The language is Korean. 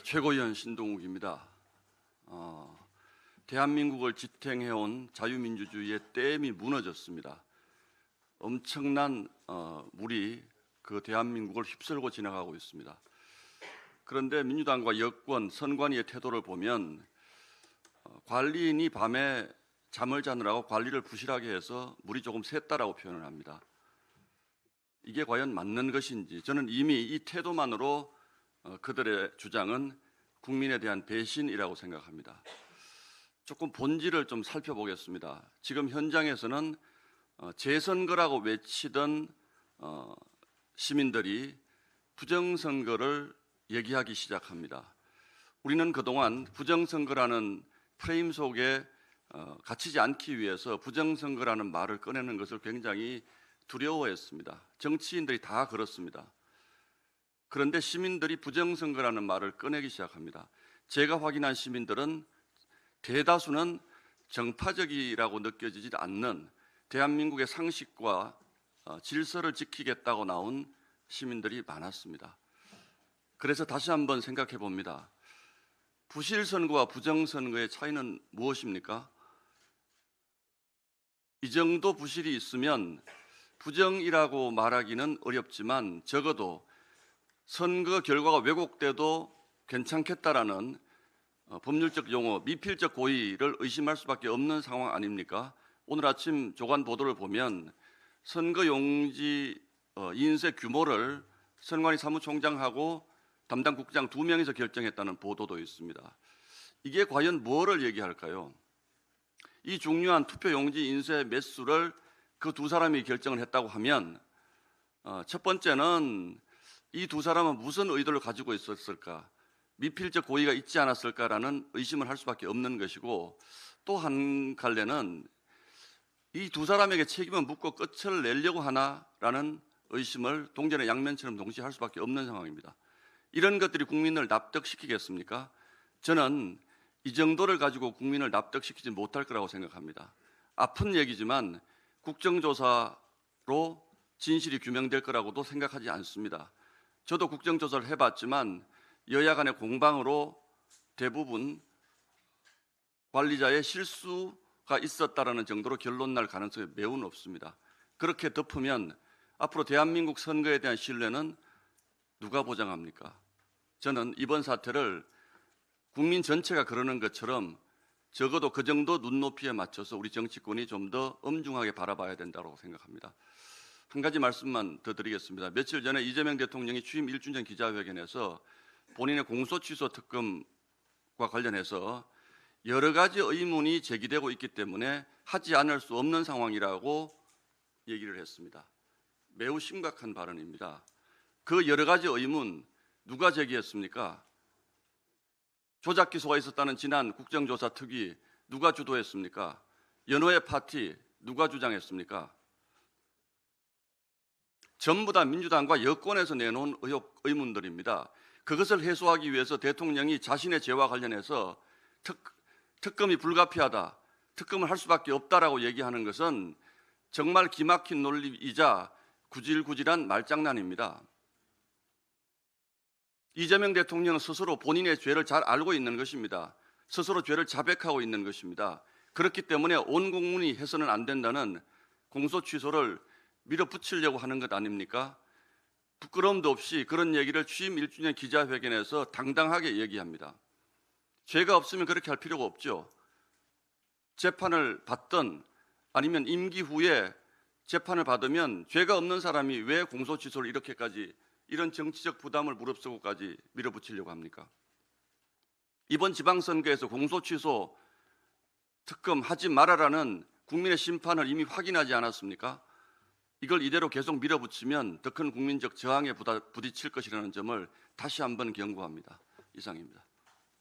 최고위원 신동욱입니다. 대한민국을 지탱해온 자유민주주의의 댐이 무너졌습니다. 엄청난 물이 그 대한민국을 휩쓸고 지나가고 있습니다. 그런데 민주당과 여권, 선관위의 태도를 보면 관리인이 밤에 잠을 자느라고 관리를 부실하게 해서 물이 조금 샜다라고 표현을 합니다. 이게 과연 맞는 것인지, 저는 이미 이 태도만으로 그들의 주장은 국민에 대한 배신이라고 생각합니다. 조금 본질을 좀 살펴보겠습니다. 지금 현장에서는 재선거라고 외치던 시민들이 부정선거를 얘기하기 시작합니다. 우리는 그동안 부정선거라는 프레임 속에 갇히지 않기 위해서 부정선거라는 말을 꺼내는 것을 굉장히 두려워했습니다. 정치인들이 다 그렇습니다. 그런데 시민들이 부정선거라는 말을 꺼내기 시작합니다. 제가 확인한 시민들은 대다수는 정파적이라고 느껴지지 않는 대한민국의 상식과 질서를 지키겠다고 나온 시민들이 많았습니다. 그래서 다시 한번 생각해 봅니다. 부실선거와 부정선거의 차이는 무엇입니까? 이 정도 부실이 있으면 부정이라고 말하기는 어렵지만 적어도 선거 결과가 왜곡돼도 괜찮겠다라는 법률적 용어, 미필적 고의를 의심할 수밖에 없는 상황 아닙니까? 오늘 아침 조간 보도를 보면 선거용지 인쇄 규모를 선관위 사무총장하고 담당 국장 2명이서 결정했다는 보도도 있습니다. 이게 과연 뭐를 얘기할까요? 이 중요한 투표용지 인쇄 매수를 그 두 사람이 결정을 했다고 하면 첫 번째는 이 두 사람은 무슨 의도를 가지고 있었을까? 미필적 고의가 있지 않았을까라는 의심을 할 수밖에 없는 것이고, 또 한 갈래는 이 두 사람에게 책임을 묻고 끝을 내려고 하나라는 의심을 동전의 양면처럼 동시에 할 수밖에 없는 상황입니다. 이런 것들이 국민을 납득시키겠습니까? 저는 이 정도를 가지고 국민을 납득시키지 못할 거라고 생각합니다. 아픈 얘기지만 국정조사로 진실이 규명될 거라고도 생각하지 않습니다. 저도 국정조사를 해봤지만 여야 간의 공방으로 대부분 관리자의 실수가 있었다라는 정도로 결론 날 가능성이 매우 높습니다. 그렇게 덮으면 앞으로 대한민국 선거에 대한 신뢰는 누가 보장합니까? 저는 이번 사태를 국민 전체가 그러는 것처럼 적어도 그 정도 눈높이에 맞춰서 우리 정치권이 좀 더 엄중하게 바라봐야 된다고 생각합니다. 한 가지 말씀만 더 드리겠습니다. 며칠 전에 이재명 대통령이 취임 1주년 기자회견에서 본인의 공소취소 특검과 관련해서 여러 가지 의문이 제기되고 있기 때문에 하지 않을 수 없는 상황이라고 얘기를 했습니다. 매우 심각한 발언입니다. 그 여러 가지 의문 누가 제기했습니까? 조작 기소가 있었다는 지난 국정조사 특위 누가 주도했습니까? 연호의 파티 누가 주장했습니까? 전부 다 민주당과 여권에서 내놓은 의문들입니다. 그것을 해소하기 위해서 대통령이 자신의 죄와 관련해서 특검이 불가피하다, 특검을 할 수밖에 없다라고 얘기하는 것은 정말 기막힌 논리이자 구질구질한 말장난입니다. 이재명 대통령은 스스로 본인의 죄를 잘 알고 있는 것입니다. 스스로 죄를 자백하고 있는 것입니다. 그렇기 때문에 온 국민이 해서는 안 된다는 공소취소를 밀어붙이려고 하는 것 아닙니까? 부끄러움도 없이 그런 얘기를 취임 1주년 기자회견에서 당당하게 얘기합니다. 죄가 없으면 그렇게 할 필요가 없죠. 재판을 받든 아니면 임기 후에 재판을 받으면 죄가 없는 사람이 왜 공소취소를 이렇게까지 이런 정치적 부담을 무릅쓰고까지 밀어붙이려고 합니까? 이번 지방선거에서 공소취소 특검 하지 말아라는 국민의 심판을 이미 확인하지 않았습니까? 이걸 이대로 계속 밀어붙이면 더 큰 국민적 저항에 부딪힐 것이라는 점을 다시 한번 경고합니다. 이상입니다.